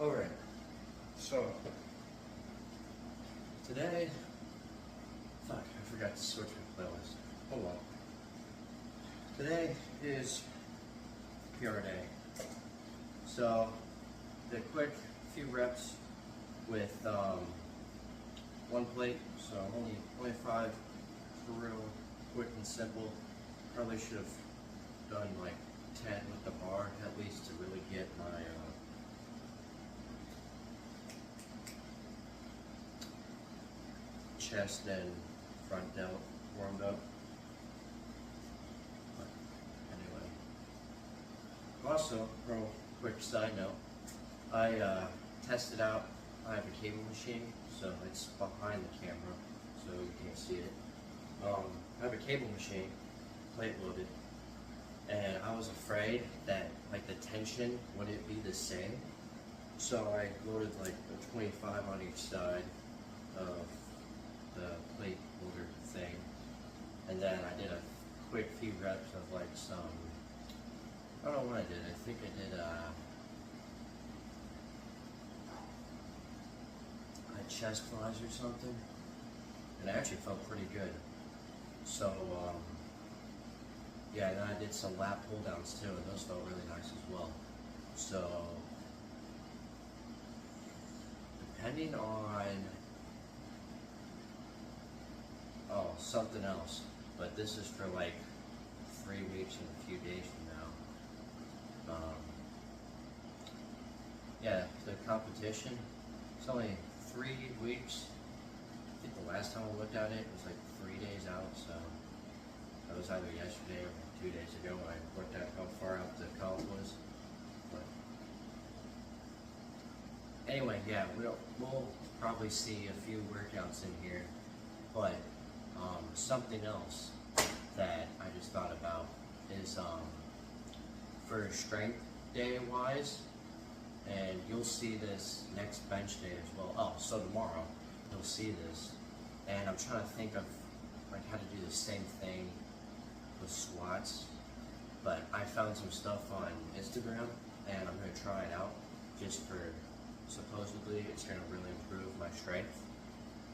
Alright, so today, fuck, I forgot to switch my playlist. Hold on. Today is PR day. So, the quick few reps with one plate, so only 5 for real, quick and simple. Probably should have done like 10 with the bar at least to really get my chest and front delt warmed up. But anyway, also, real quick side note, I tested out. I have a cable machine, so it's behind the camera, so you can't see it. I have a cable machine, plate loaded, and I was afraid that like the tension wouldn't be the same, so I loaded like a 25 on each side of the plate holder thing, and then I did a quick few reps of like some, I don't know what I did. I think I did chest flies or something, and I actually felt pretty good. So yeah, and then I did some lat pull downs too, and those felt really nice as well. So depending on something else, but this is for like 3 weeks and a few days from now. Yeah, the competition, it's only 3 weeks. I think the last time I looked at it was like 3 days out, so that was either yesterday or 2 days ago when I looked at how far out the count was. But anyway, yeah, we'll probably see a few workouts in here, but something else that I just thought about is for strength day wise, and you'll see this next bench day as well. Oh, so tomorrow you'll see this, and I'm trying to think of like how to do the same thing with squats, but I found some stuff on Instagram and I'm going to try it out just for, supposedly it's going to really improve my strength,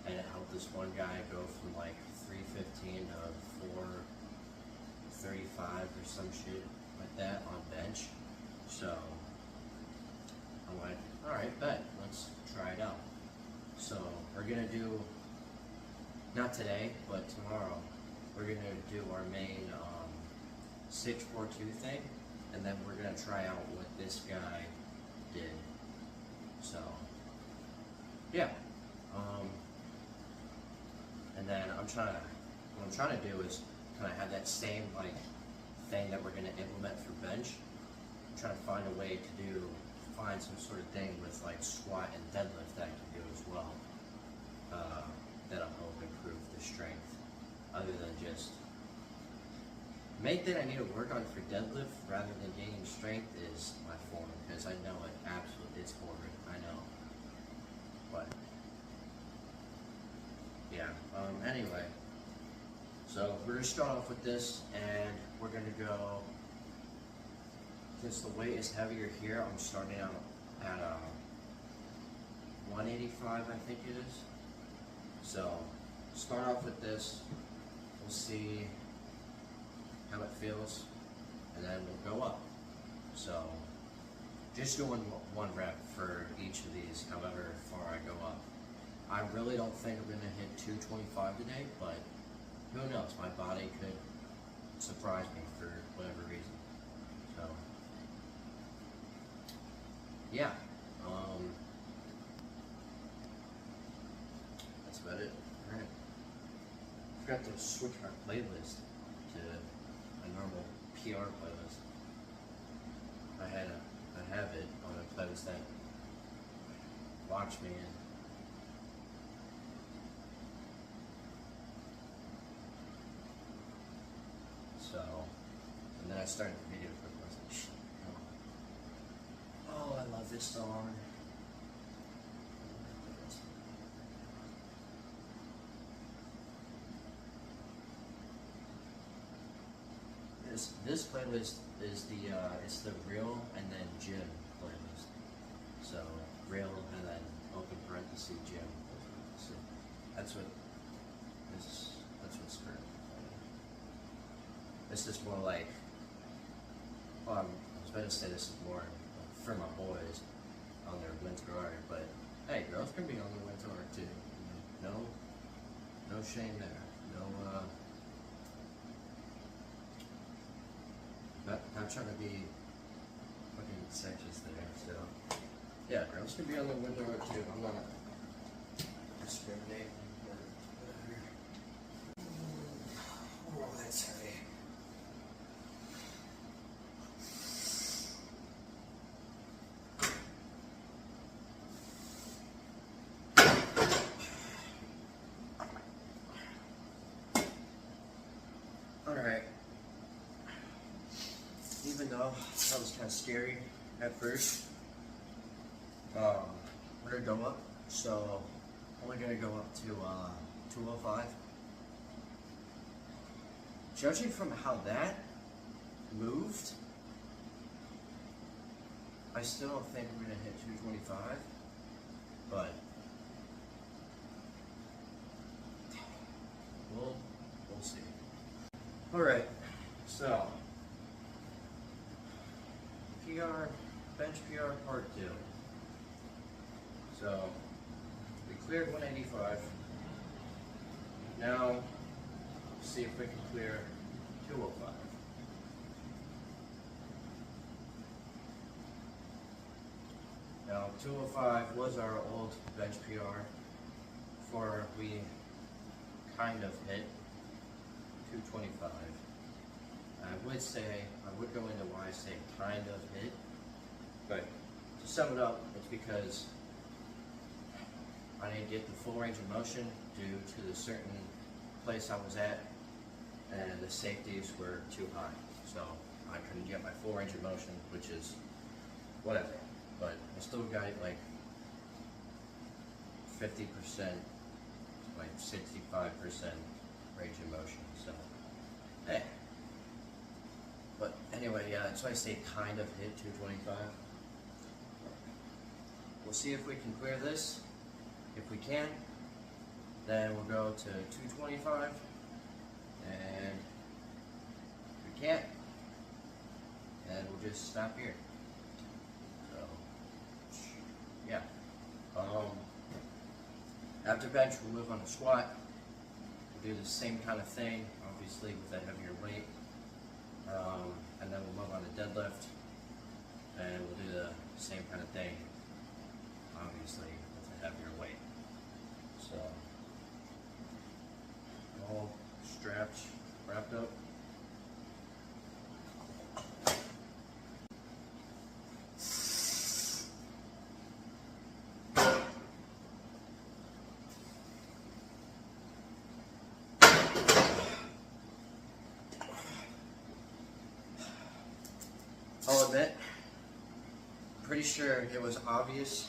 and it helped this one guy go from like 315 to 435 or some shit like that on bench. So I'm like, alright, bet, let's try it out. So we're gonna do, not today, but tomorrow, we're gonna do our main 642 thing, and then we're gonna try out what this guy did. So yeah, and then what I'm trying to do is kind of have that same like thing that we're gonna implement for bench. I'm trying to find a way to find some sort of thing with like squat and deadlift that I can do as well, that'll help improve the strength, other than just, main thing I need to work on for deadlift rather than gaining strength is my form, because I know it absolutely, it's horrid, I know, but yeah, anyway, so we're gonna start off with this, and we're gonna go, since the weight is heavier here, I'm starting out at 185, I think it is. So start off with this, we'll see how it feels, and then we'll go up. So just doing one rep for each of these, however far I go up. I really don't think I'm gonna hit 225 today, but who knows, my body could surprise me for whatever reason. So yeah, that's about it. All right, forgot to switch my playlist to my normal PR playlist. I have it on a playlist that Watch Me in. So, and then I started the video quick. I was like, shit, oh, I love this song. This playlist is the it's the real and then gym playlist. So that's what spurred me. This is more like, well, I was about to say this is more for my boys on their winter art, but hey, girls can be on the winter art too. No shame there. Not trying to be fucking sexist there. So yeah, girls can be on the winter art too. I'm not discriminating or whatever. Oh, that's heavy. Alright. Even though that was kind of scary at first, we're gonna go up. So, only gonna go up to 205. Judging from how that moved, I still don't think we're gonna hit 225, but we'll see. Alright, so PR, bench PR part 2. So we cleared 185. Now see if we can clear 205. Now 205 was our old bench PR before we kind of hit 225. I would go into why I say kind of hit, but to sum it up, it's because I didn't get the full range of motion due to the certain place I was at, and the safeties were too high. So I couldn't get my full range of motion, which is whatever. But I still got like 50%, like 65% range of motion. So, hey. But anyway, yeah, so I say kind of hit 225. We'll see if we can clear this. If we can, then we'll go to 225. And if we can't, then we'll just stop here. So, yeah. After bench, we'll move on to squat. We'll do the same kind of thing, obviously with a heavier weight. And then we'll move on to deadlift, and we'll do the same kind of thing, obviously with a heavier weight. So, all strapped, wrapped up. I'll admit, pretty sure it was obvious.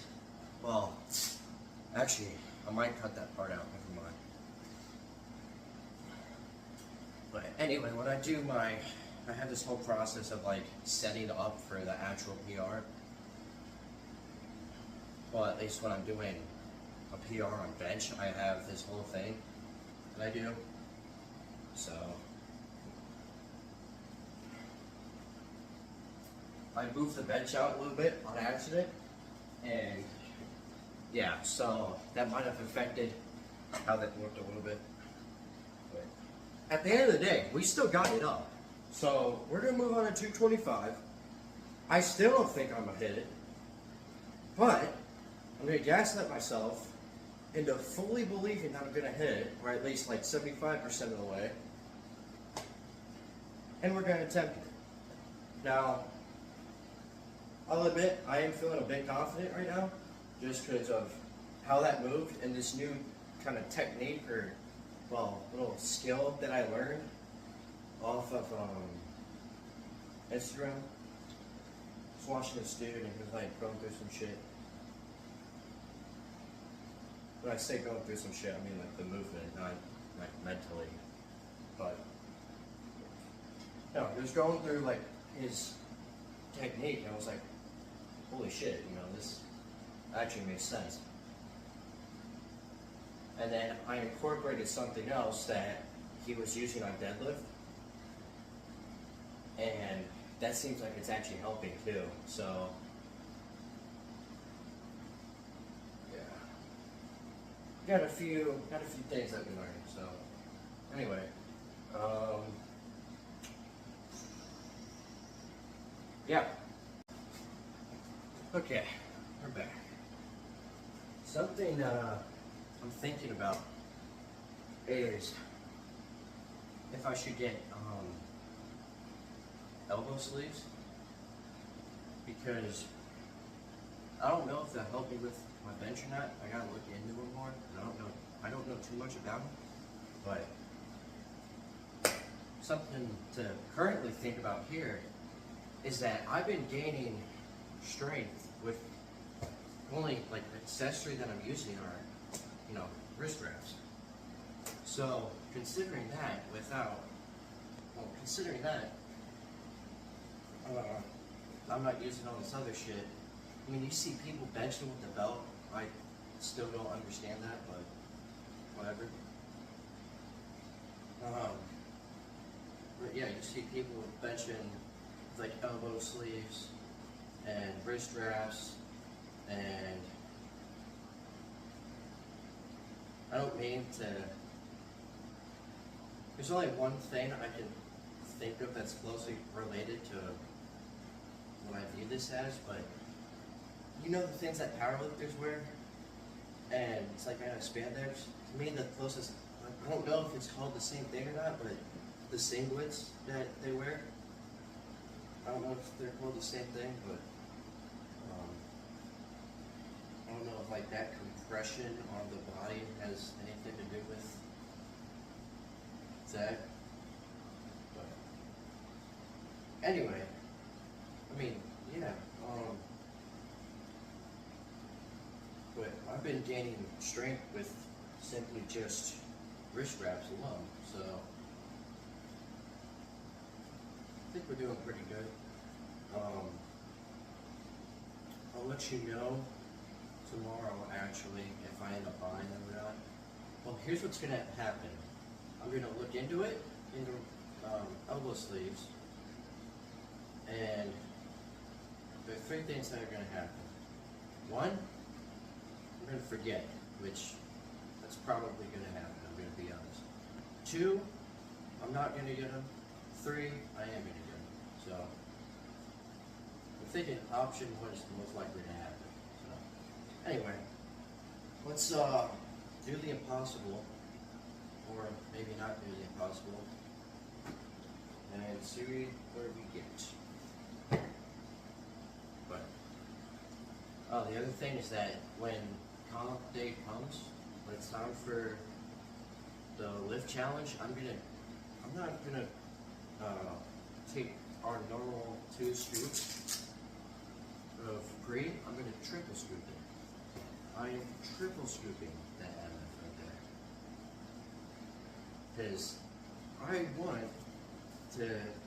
Well, actually, I might cut that part out, never mind. But anyway, when I do I have this whole process of like setting up for the actual PR. Well, at least when I'm doing a PR on bench, I have this whole thing that I do. So I moved the bench out a little bit on accident, and yeah, so that might have affected how that worked a little bit. But at the end of the day, we still got it up. So we're gonna move on to 225. I still don't think I'm gonna hit it, but I'm gonna gaslight myself into fully believing that I'm gonna hit it, or at least like 75% of the way, and we're gonna attempt it. Now, I'll admit, I am feeling a bit confident right now, just because of how that moved and this new kind of technique, or, well, little skill that I learned off of Instagram. I was watching this dude, and he was like going through some shit. When I say going through some shit, I mean like the movement, not like mentally. But, no, he was going through like his technique, and I was like, holy shit, you know, this actually makes sense. And then I incorporated something else that he was using on deadlift. And that seems like it's actually helping too. So, yeah. Got a few things I've been learning. So, anyway. Yeah. Okay, we're back. Something I'm thinking about is if I should get elbow sleeves, because I don't know if they'll help me with my bench or not. I gotta look into them more. I don't know too much about them, but something to currently think about here is that I've been gaining strength with only like accessory that I'm using are, wrist wraps. So considering that, I'm not using all this other shit. I mean, you see people benching with the belt. I still don't understand that, but whatever. But yeah, you see people benching with like elbow sleeves and wrist wraps, and I don't mean to. There's only one thing I can think of that's closely related to what I view this as, but you know the things that powerlifters wear, and it's like a spandex. To me, the closest, I don't know if it's called the same thing or not, but the singlets that they wear, I don't know if they're called the same thing, but I don't know if like that compression on the body has anything to do with that. But anyway, I mean, yeah. But I've been gaining strength with simply just wrist wraps alone, so I think we're doing pretty good. I'll let you know tomorrow, actually, if I end up buying them or not. Well, here's what's gonna happen. I'm gonna look into it, into elbow sleeves, and there are three things that are gonna happen. One, I'm gonna forget, which that's probably gonna happen, I'm gonna be honest. Two, I'm not gonna get them. Three, I am gonna get them. So, I'm thinking option one is the most likely to happen. So, anyway, let's do the impossible, or maybe not do the impossible, and see where we get. But, the other thing is that when comp day comes, when it's time for the lift challenge, I'm not gonna take our normal 2 scoops of pre, I'm gonna triple scoop it. I am triple scooping that MF right there. Because I want to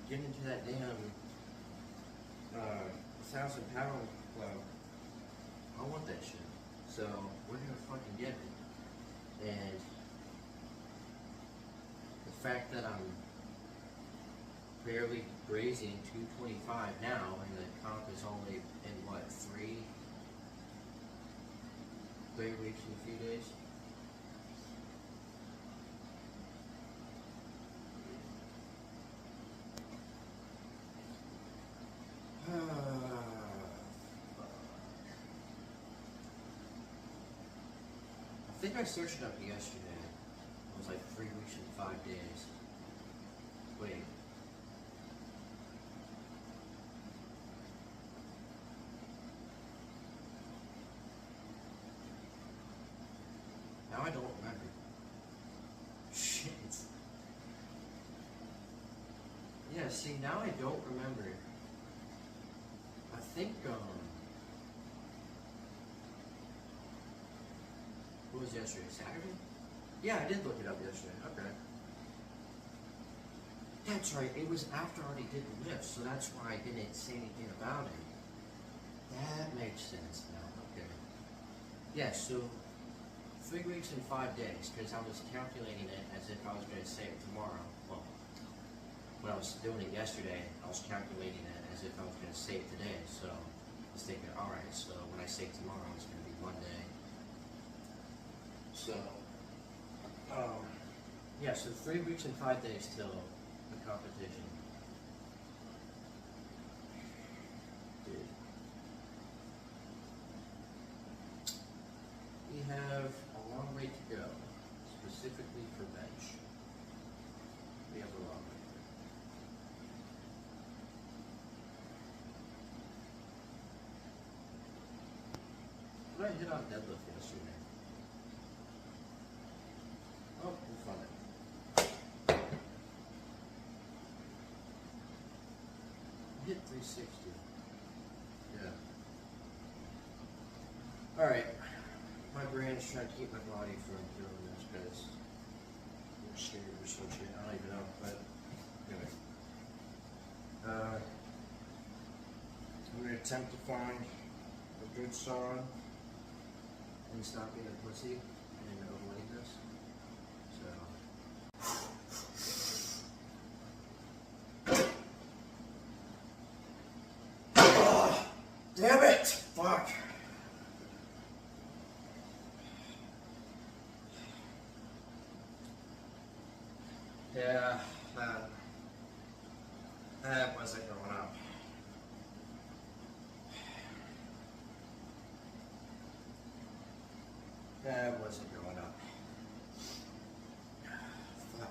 get into that damn 1,000-pound club. I want that shit. So we're gonna fucking get it. And the fact that I'm barely grazing 225 now, and the comp is only in what, 3 weeks and a few days. I think I searched it up yesterday. It was like 3 weeks and 5 days. Wait. Now I don't remember. Shit. Yeah, see, now I don't remember. I think, what was yesterday? Saturday? Yeah, I did look it up yesterday. Okay. That's right. It was after I already did the lift, so that's why I didn't say anything about it. That makes sense now. Okay. Yeah, so 3 weeks and 5 days, because I was calculating it as if I was going to say it tomorrow. Well, when I was doing it yesterday, I was calculating it as if I was going to say it today. So I was thinking, alright, so when I say it tomorrow, it's going to be Monday. So, yeah, so 3 weeks and 5 days till the competition. Dude. We have a long way to go, specifically for bench. We have a long way to go. What did I hit on deadlift yesterday? Oh, we'll find it. Hit 360. Yeah. Alright. My brain's trying to keep my body from doing this because I'm scared or some shit. I don't even know. But anyway. I'm going to attempt to find a good song and stop being a pussy and avoid this. Damn it! Fuck! Yeah, that wasn't going up. That wasn't going up. Fuck.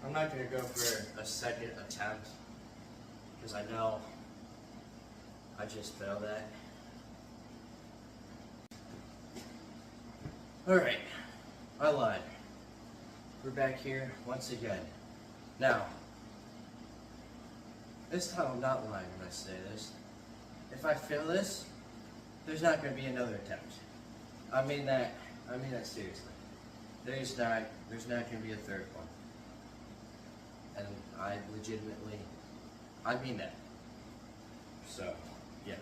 I'm not going to go for a second attempt because I know I just failed that. Alright, I lied. We're back here once again. Now, this time I'm not lying when I say this. If I fail this, there's not going to be another attempt. I mean that seriously. There's not going to be a third one. And I mean that. So, yeah.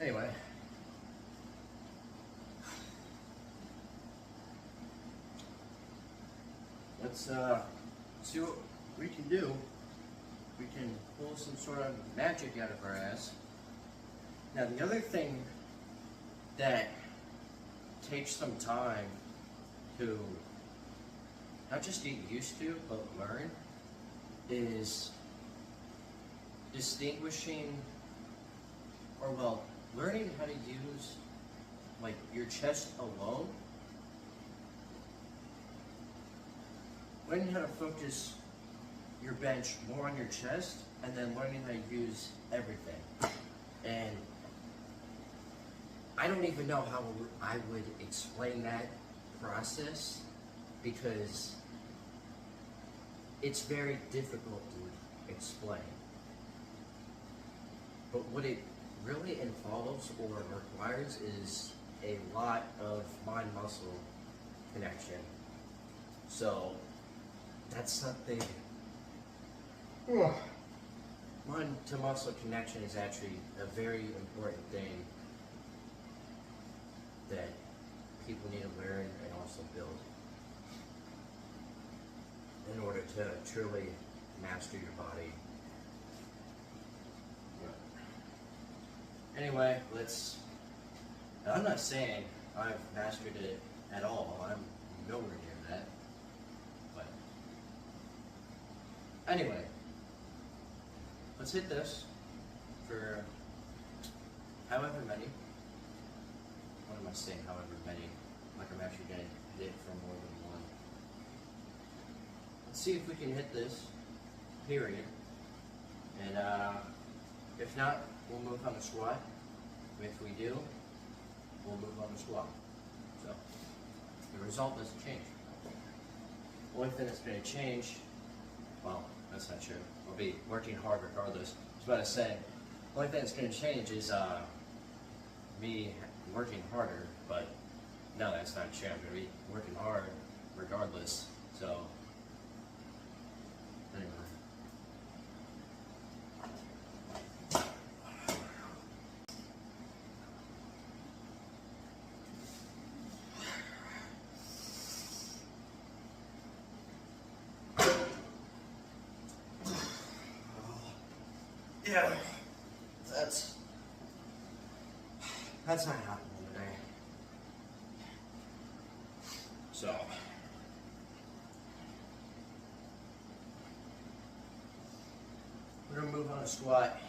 Anyway. Let's see what we can do. We can pull some sort of magic out of our ass. Now the other thing that takes some time to not just get used to, but learn, is distinguishing, or well, learning how to use like your chest alone. Learning how to focus your bench more on your chest, and then learning how to use everything. And I don't even know how I would explain that process because it's very difficult to explain. But what it really involves or requires is a lot of mind-muscle connection. So that's something. Mind-to-muscle connection is actually a very important thing that people need to learn and also build in order to truly master your body. Anyway, I'm not saying I've mastered it at all. I'm nowhere near that. But anyway, let's hit this for however many. What am I saying, however many? Like I'm actually going to hit it for more than one. Let's see if we can hit this, period. And if not, we'll move on to squat. If we do, we'll move on to squat. So, the result doesn't change. The only thing that's going to change, well, that's not true. I'll be working hard regardless. I was about to say, the only thing that's going to change is me working harder, but no, that's not true. I'm going to be working hard regardless. So, anyway. yeah, that's not happening today. So we're gonna move on to squat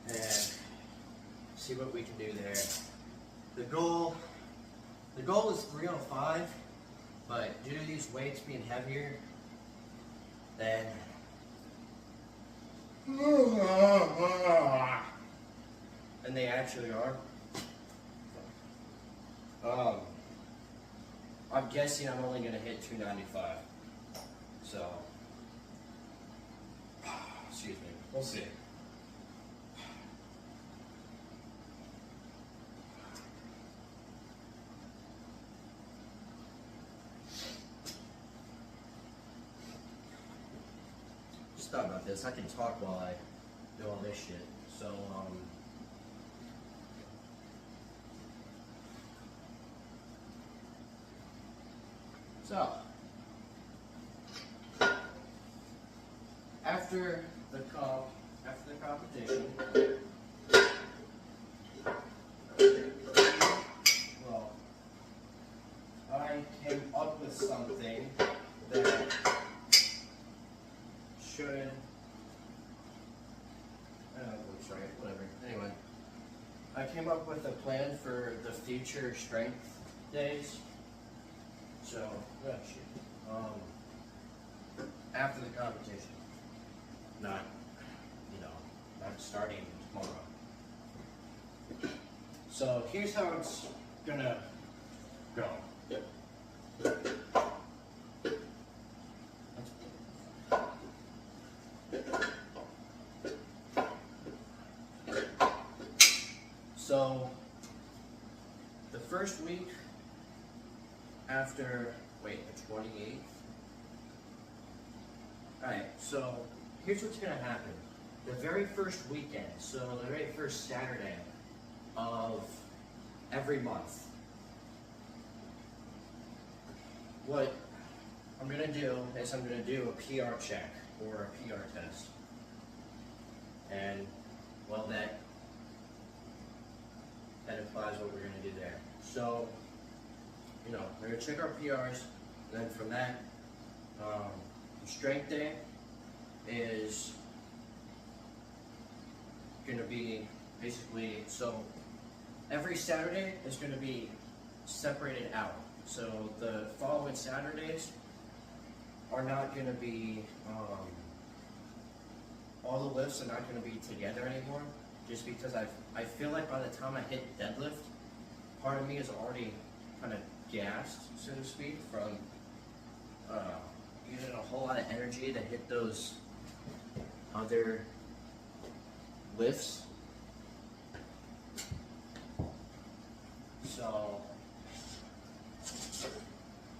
and see what we can do there. The goal is 305, but due to these weights being heavier than and they actually are. I'm guessing I'm only going to hit 295. So, excuse me, we'll see. Just thought about this. I can talk while I do all this shit. So, after the competition, well, I came up with something that should. Looks right. Whatever. Anyway, I came up with a plan for the future strength days. So, after the competition, not starting tomorrow. So here's how it's gonna go. So the first week after, the 28th. Alright, so here's what's going to happen. The very first weekend, so the very first Saturday of every month, what I'm going to do is I'm going to do a PR check or a PR test. And, well, that implies what we're going to do there. So, we're going to check our PRs, and then from that, strength day is going to be basically, so every Saturday is going to be separated out. So the following Saturdays are not going to be, all the lifts are not going to be together anymore, just because I feel like by the time I hit deadlift, part of me is already kind of gassed, so to speak, from using a whole lot of energy to hit those other lifts.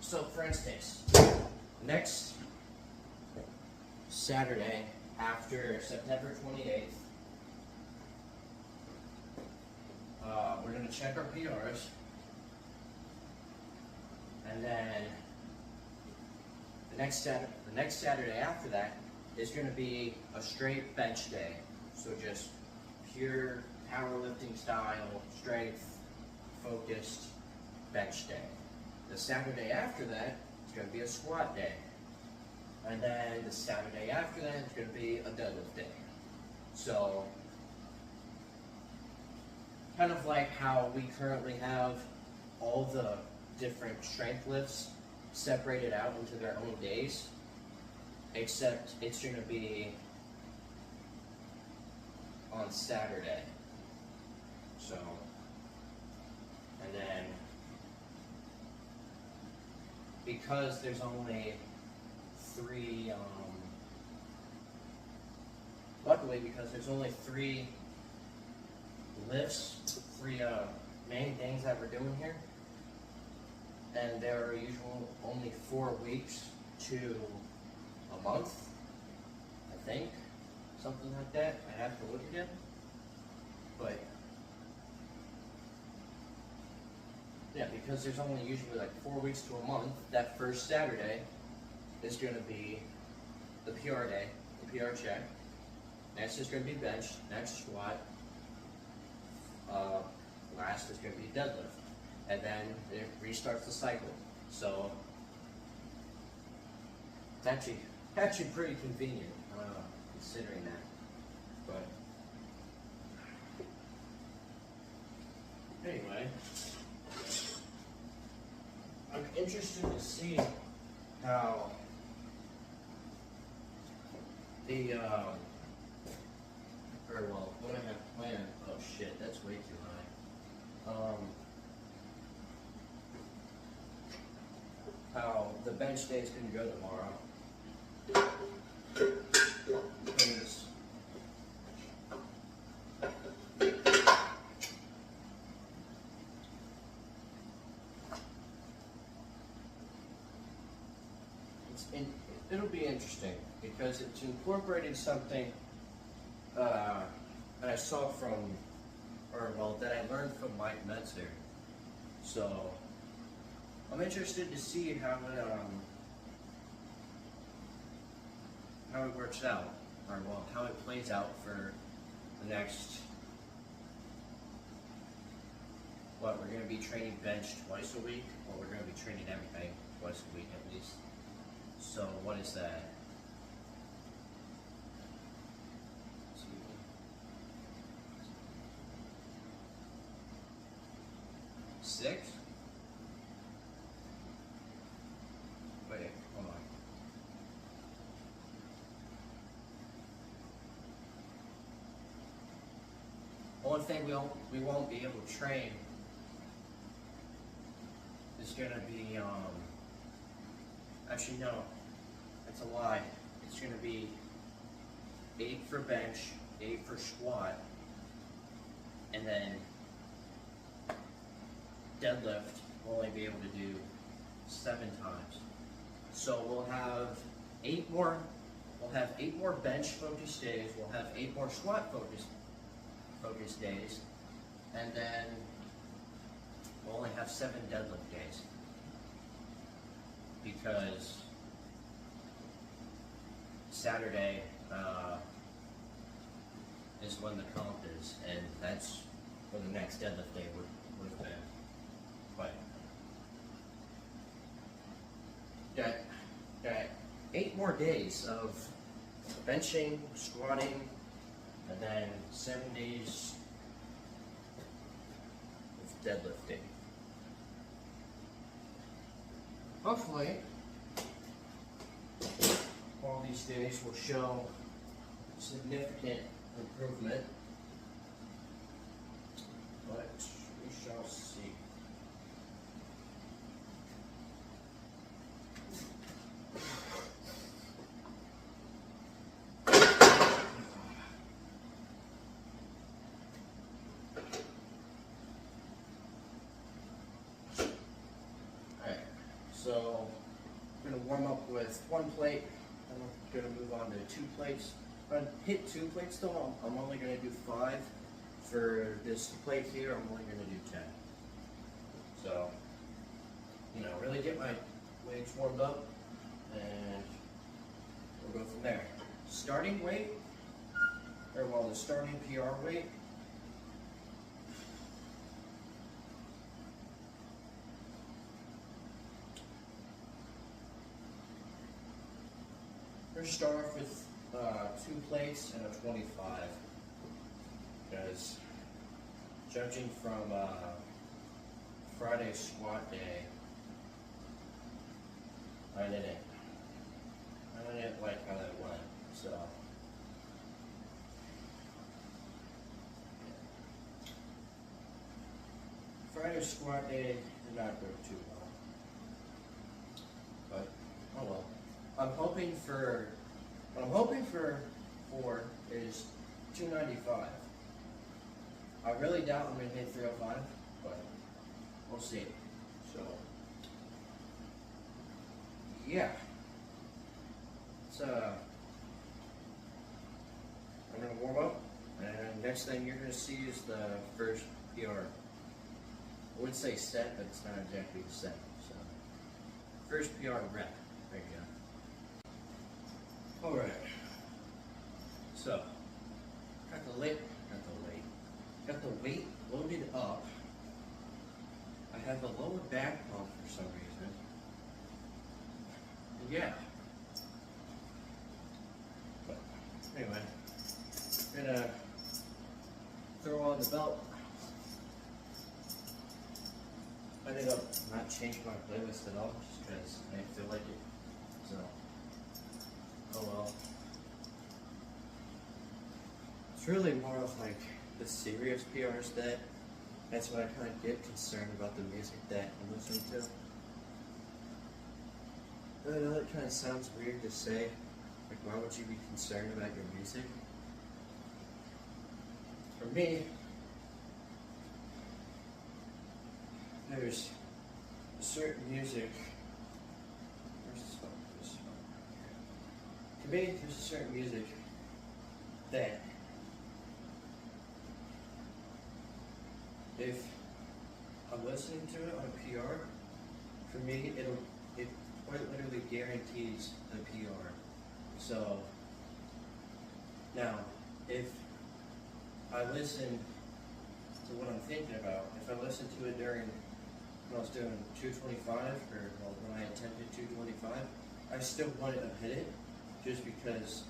So for instance, next Saturday after September 28th, we're going to check our PRs, and then the next Saturday after that is going to be a straight bench day. So just pure powerlifting style, strength focused bench day. The Saturday after that is going to be a squat day. And then the Saturday after that is going to be a deadlift day. So, kind of like how we currently have all the different strength lifts separated out into their own days, except it's going to be on Saturday. So, and then because there's only luckily because there's only three lifts, three main things that we're doing here, and there are usually only 4 weeks to a month, I think, something like that. I have to look again, but yeah, because there's only usually like 4 weeks to a month, that first Saturday is going to be the PR day, the PR check, Next is going to be bench. Next squat. Last is going to be deadlift. And then it restarts the cycle. So it's actually pretty convenient, considering that. But anyway, I'm interested to see how the or well, what I have planned. Oh shit, that's way too high. How the bench day is going to go tomorrow. Is it'll be interesting because it's incorporating something that I saw from, or well, that I learned from Mike Metzer. So I'm interested to see how it works out, or well, how it plays out for the next. What, we're going to be training bench twice a week, or we're going to be training everything twice a week at least. So what is that? 6? Wait, hold on. Only thing we won't be able to train is gonna be actually no, that's a lie. It's gonna be 8 for bench, 8 for squat, and then deadlift we'll only be able to do 7 times. So we'll have 8 more. We'll have 8 more bench focused days. We'll have 8 more squat focused days, and then we'll only have 7 deadlift days because Saturday is when the comp is, and that's when the next deadlift day would have been. But got 8 more days of benching, squatting, and then 7 days of deadlifting. Hopefully, all these days will show significant improvement, but we shall see. So I'm going to warm up with 1 plate, and I'm going to move on to 2 plates. If I hit 2 plates though, I'm only going to do 5. For this plate here, I'm only going to do 10. So, really get my legs warmed up, and we'll go from there. Starting weight, or well, the starting PR weight, we're gonna start off with 2 plates and a 25, because judging from Friday's squat day, I didn't like how that went. So Friday's squat day did not go too well, but oh well. What I'm hoping for is 295. I really doubt I'm going to hit 305, but we'll see. So, yeah. So, I'm going to warm up, and next thing you're going to see is the first PR. I would say set, but it's not exactly the set. So, first PR rep. There you go. Alright, so got the weight loaded up. I have a lower back pump for some reason. Yeah. But anyway, I'm gonna throw on the belt. I think I'll not change my playlist at all, just because I feel like it. So, oh well. It's really more of like the serious PRs that's when I kind of get concerned about the music that I'm listening to. I know it kind of sounds weird to say, like why would you be concerned about your music? For me, there's certain music. Where's this phone? To me, there's a certain music that if I'm listening to it on a PR, for me it quite literally guarantees the PR. So now if I listen to what I'm thinking about, if I listen to it during when I was doing 225 or when I attempted 225, I still wanted to hit it just because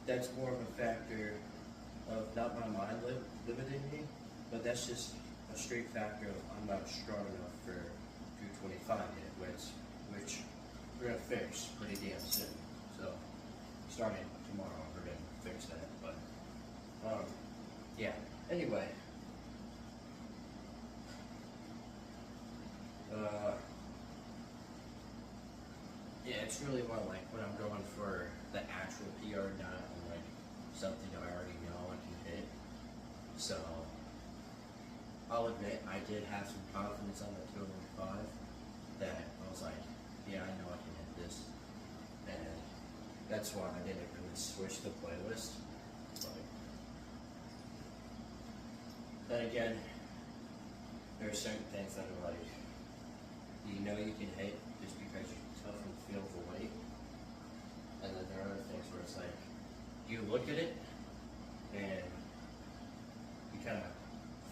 that's more of a factor of not my mind limiting me, but that's just a straight factor of I'm not strong enough for 225 yet, which we're gonna fix pretty damn soon. So starting tomorrow, we're gonna fix that. But yeah. Anyway. Yeah, it's really more like when I'm going for the actual PR, not like something I already know I can hit. So I'll admit I did have some confidence on the 205 that I was like, yeah, I know I can hit this, and that's why I didn't really switch the playlist. But then again, there are certain things that are like, you know you can hit just because you can tell from the feel of the weight. And then there are other things where it's like, you look at it and you kind of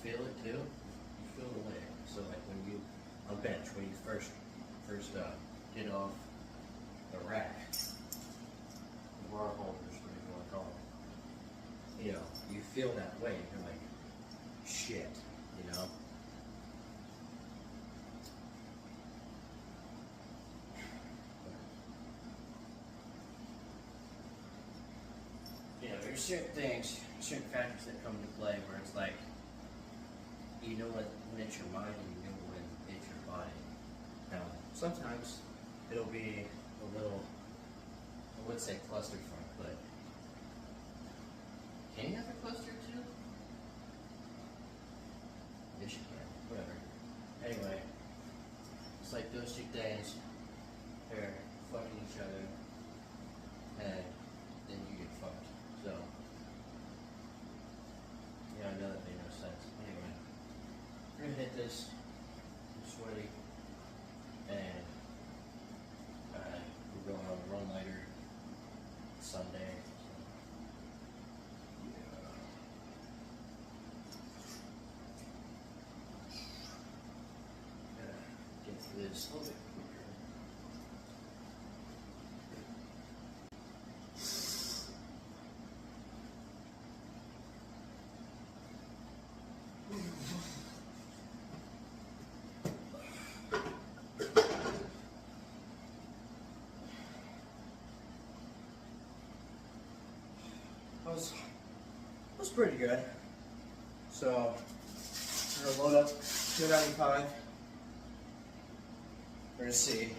feel it too. You feel the weight. So like when you, on bench, when you first get off the rack, the bar holders, whatever you want to call them, you know, you feel that weight. You're like, shit, you know? There's certain things, certain factors that come into play where it's like, you know when it's your mind and you know when it's your body. Now, sometimes it'll be a little, I would say clusterfuck, but can you have a cluster too? Yes, you can, whatever. Anyway, it's like those two things, they're fucking each other, and then you get fucked. So, yeah, I know that made no sense. Anyway, we're gonna hit this. I'm sweaty, and we're going on a run later Sunday. So, yeah. Get through this a little bit quicker. was pretty good. So we're gonna load up 295. We're gonna see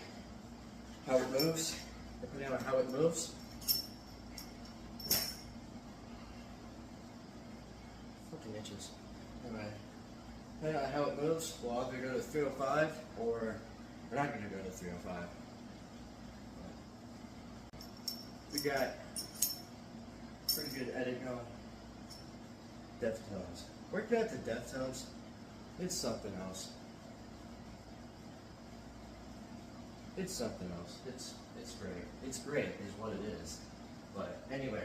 how it moves, depending on how it moves. Fucking itches. Anyway, depending on how it moves, we'll either go to 305 or we're not gonna go to 305. We got pretty good edit going. Deftones. Working out the Deftones, it's something else. It's something else. It's great. It's great is what it is. But anyway,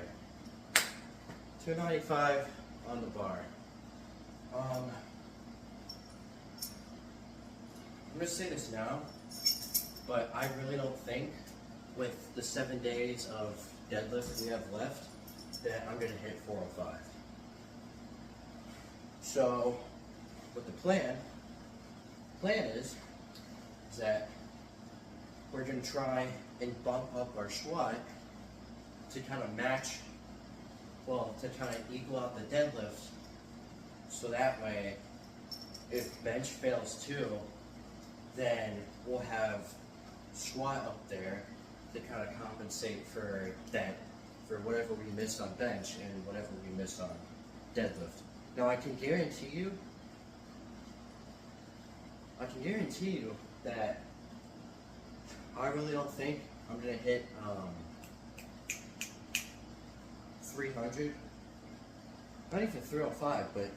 295 on the bar. I'm gonna say this now, but I really don't think with the 7 days of deadlift we have left that I'm gonna hit 405. So, what the plan is that we're gonna try and bump up our squat to kind of match, well, to kind of equal out the deadlift, so that way, if bench fails too, then we'll have squat up there to kind of compensate for that, for whatever we missed on bench and whatever we missed on deadlift. Now I can guarantee you that I really don't think I'm gonna hit 300, not even 305, but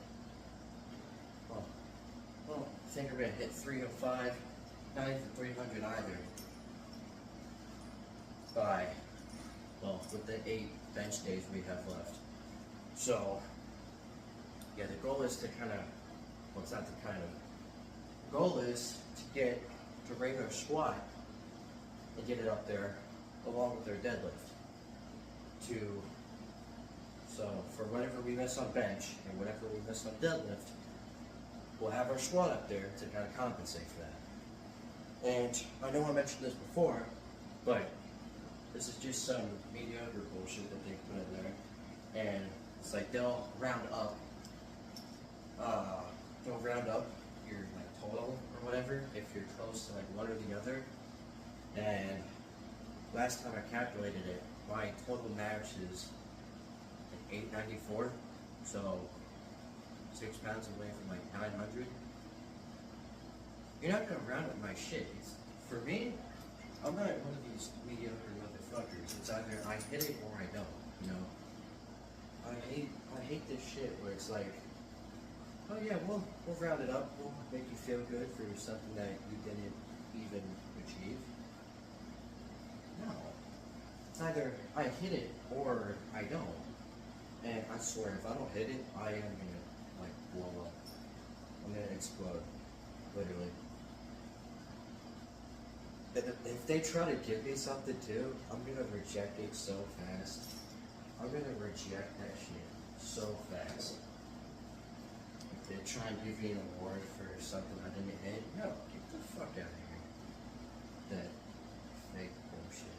well, I think I'm gonna hit 305, not even 300 either, by, well, with the 8 bench days we have left. So, yeah, the goal is to kind of, well, it's not the kind of, the goal is to rate our squat and get it up there along with our deadlift. So for whatever we miss on bench and whatever we miss on deadlift, we'll have our squat up there to kind of compensate for that. And I know I mentioned this before, but this is just some mediocre bullshit that they put in there. And it's like they'll round up your like total or whatever if you're close to like one or the other. And last time I calculated it, my total max is like 894, so 6 pounds away from like 900. You're not gonna round up my shit. For me, I'm not one of these mediocre motherfuckers. It's either I hit it or I don't, you know? I hate this shit where it's like, oh yeah, we'll round it up, we'll make you feel good for something that you didn't even achieve. No. It's either I hit it or I don't. And I swear, if I don't hit it, I am gonna like blow up. I'm gonna explode, literally. If they try to give me something too, I'm gonna reject it so fast. I'm gonna reject that shit so fast. If they try and give me an award for something I didn't hit, no, get the fuck out of here. That fake bullshit.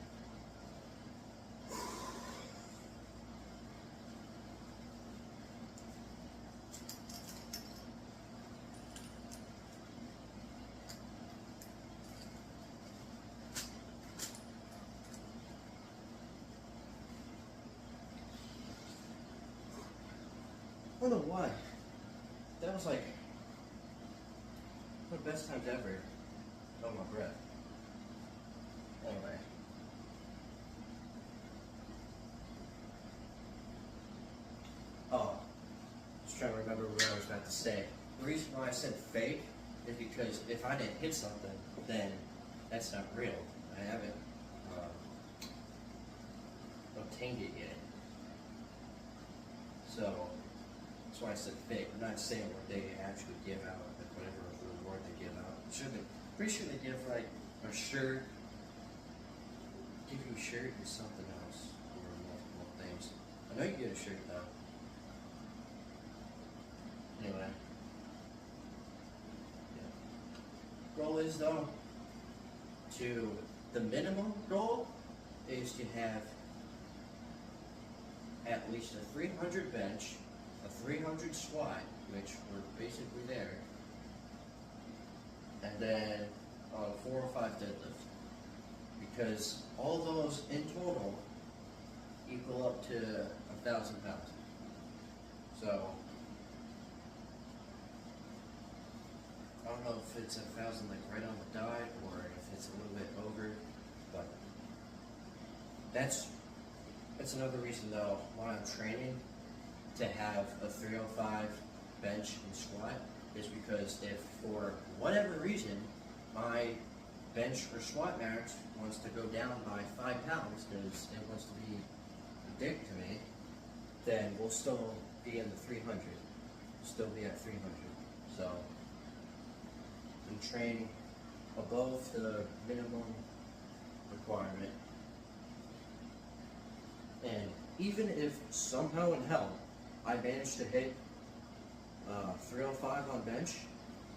I don't know why. That was like one of the best times ever. Oh, my breath. Anyway. Oh, just trying to remember what I was about to say. The reason why I said fake is because if I didn't hit something, then that's not real. I haven't obtained it yet. So, that's why I said fake. I'm not saying what they actually give out, like whatever reward they give out. Pretty sure they give like a shirt, give you a shirt and something else, or multiple things. I know you get a shirt though. Anyway. Yeah. Goal is though, the minimum goal is to have at least a 300 bench, a 300 squat, which we're basically there, and then a 405 deadlift. Because all those in total equal up to 1,000 pounds. So, I don't know if it's 1,000 like right on the dot, or if it's a little bit over, but that's another reason though why I'm training to have a 305 bench and squat, is because if for whatever reason my bench or squat max wants to go down by 5 pounds because it wants to be a dick to me, then we'll still be in the 300, still be at 300. So I'm training above the minimum requirement. And even if somehow in hell I manage to hit 305 on bench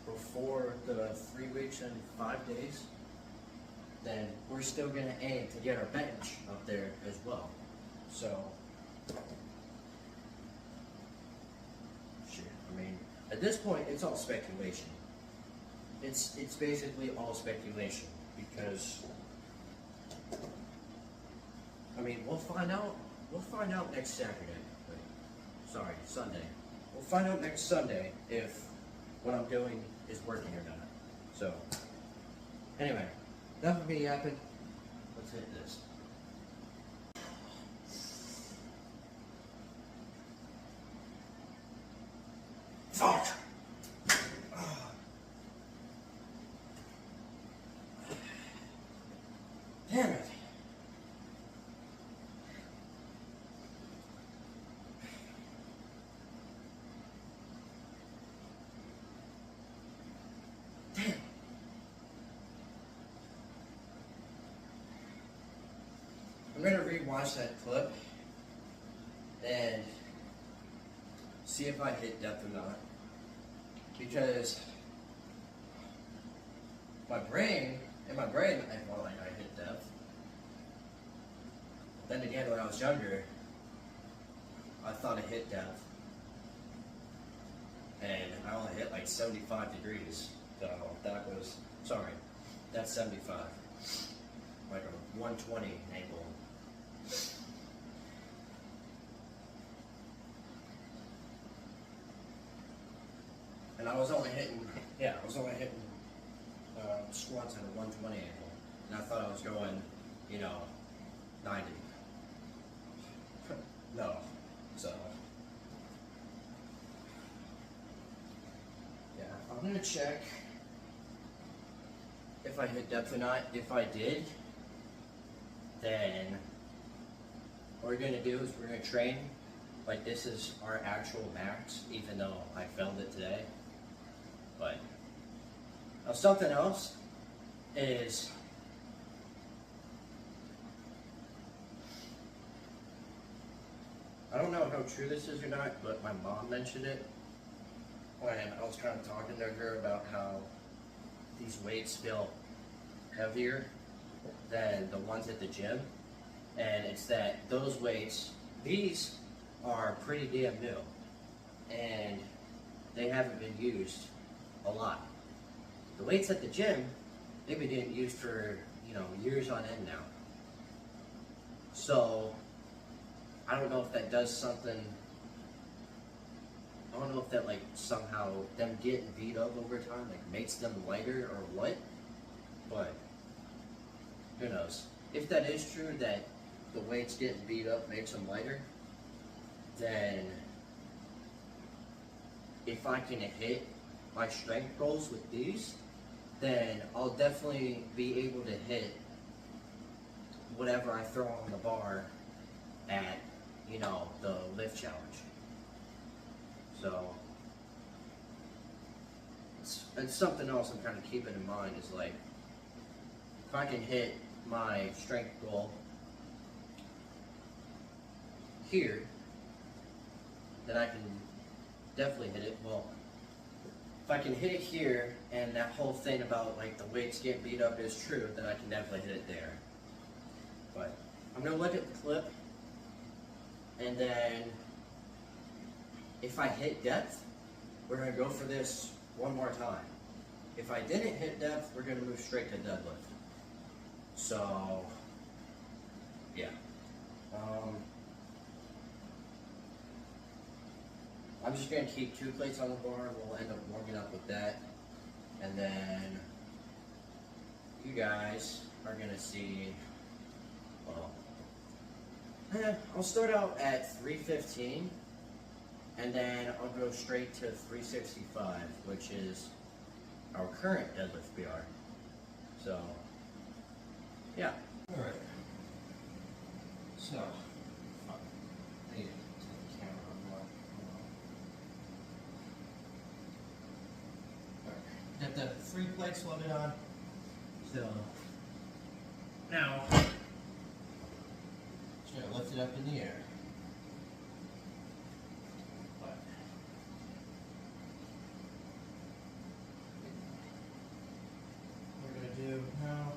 before the 3 weeks and 5 days, then we're still gonna aim to get our bench up there as well. So, shit, I mean, at this point, it's all speculation. It's basically all speculation because, I mean, we'll find out next Saturday. Sorry, Sunday. We'll find out next Sunday if what I'm doing is working or not. So, anyway, enough of me yapping. Let's hit this. Fuck! Damn it. Damn. I'm gonna rewatch that clip and see if I hit depth or not. Because in my brain, I felt like I hit depth. Then again, when I was younger, I thought I hit depth. And I only hit like 75 degrees. So that's 75. Like a 120 angle. And I was only hitting squats at a 120 angle. And I thought I was going, 90. No. So, yeah, I'm gonna check if I hit depth or not. If I did, then what we're gonna do is we're gonna train like this is our actual max, even though I filmed it today. But now something else is I don't know how true this is or not, but my mom mentioned it when I was kind of talking to her about how these weights feel heavier than the ones at the gym. And it's that those weights, these are pretty damn new. And they haven't been used a lot. The weights at the gym, they've been getting used for, years on end now. So, I don't know if that does something, I don't know if that like somehow them getting beat up over time like makes them lighter or what, but who knows. If that is true that the weights getting beat up makes them lighter, then if I can hit my strength goals with these, then I'll definitely be able to hit whatever I throw on the bar at, the lift challenge. So, it's something else I'm kind of keeping in mind is like, if I can hit my strength goal here, then I can definitely hit it. Well, if I can hit it here and that whole thing about like the weights getting beat up is true, then I can definitely hit it there. But I'm gonna look at the clip, and then if I hit depth, we're gonna go for this one more time. If I didn't hit depth, we're gonna move straight to deadlift. So, yeah. I'm just gonna keep 2 plates on the bar. We'll end up warming up with that, and then you guys are gonna see. Well, I'll start out at 315, and then I'll go straight to 365, which is our current deadlift PR. So, yeah. All right. So, I need to take the camera on more. 3 plates loaded on. So now, just gonna lift it up in the air. What we're gonna do now,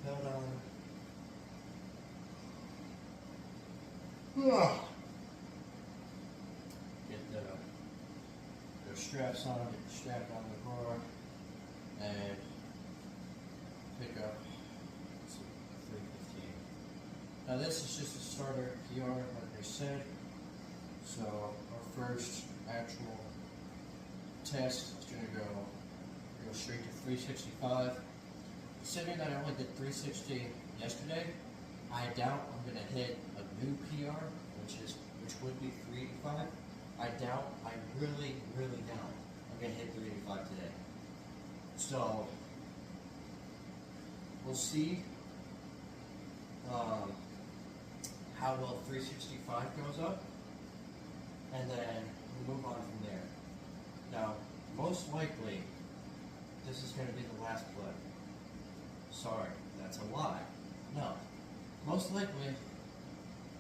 belt on. Get the straps on, get the strap on the bar, and pick up 315. Now this is just a starter PR, like I said. So our first actual test is going to go straight to 365. Considering that I only did 360 yesterday, I doubt I'm going to hit a new PR, which would be 385. I really doubt I'm going to hit 385 today. So we'll see how well 365 goes up, and then we'll move on from there. Now, most likely, this is going to be the last clip. Sorry, that's a lie. No. Most likely,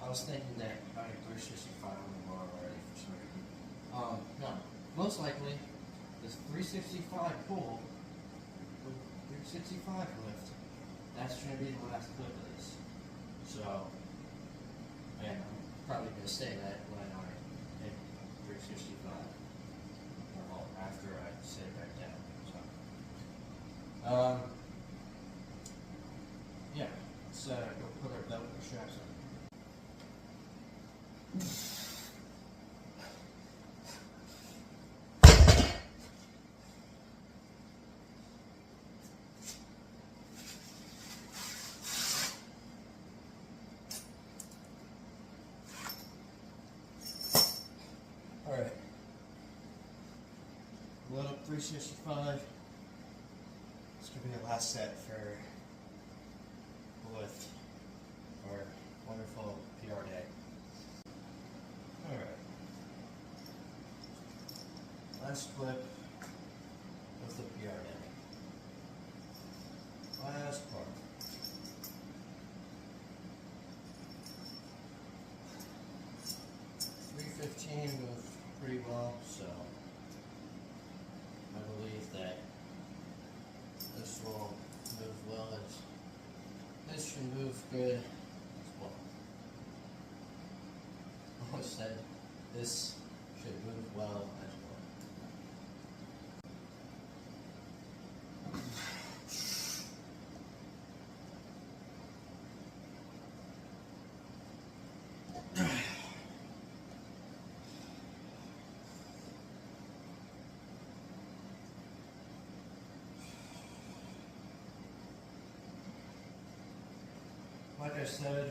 I was thinking that I had 365 on the bar already for some reason. No. Most likely, this 365 pull, 365 lift, that's going to be the last clip of this. So, and I'm probably going to say that when I hit 365. Well, after I sit it back down. So, yeah, let's go put our belt and straps on. Alright, load up 365. It's going to be the last set for the lift, our wonderful PR day. Alright, last clip of the PR day. Last part. Moved pretty well, so I believe that this will move well. This should move good as well. I almost said this should move well as well. Like I said,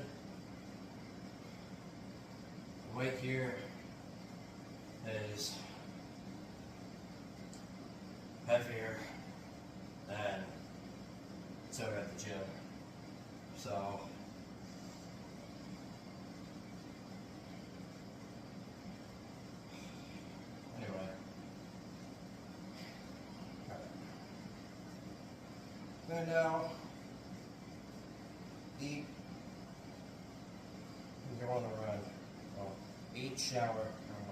the weight here is heavier than it's over at the gym. So anyway, then now eat. Go on a run. Well, eat, shower, go on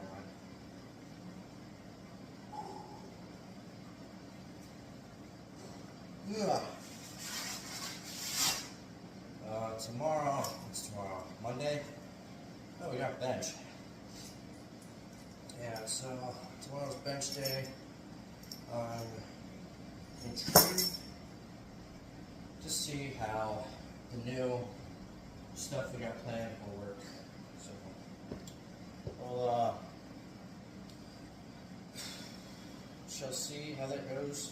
a run. Tomorrow, what's tomorrow? Monday? Oh, we got bench. Yeah, so tomorrow's bench day. I'm intrigued to see how the new stuff we got planned will work. So we'll shall see how that goes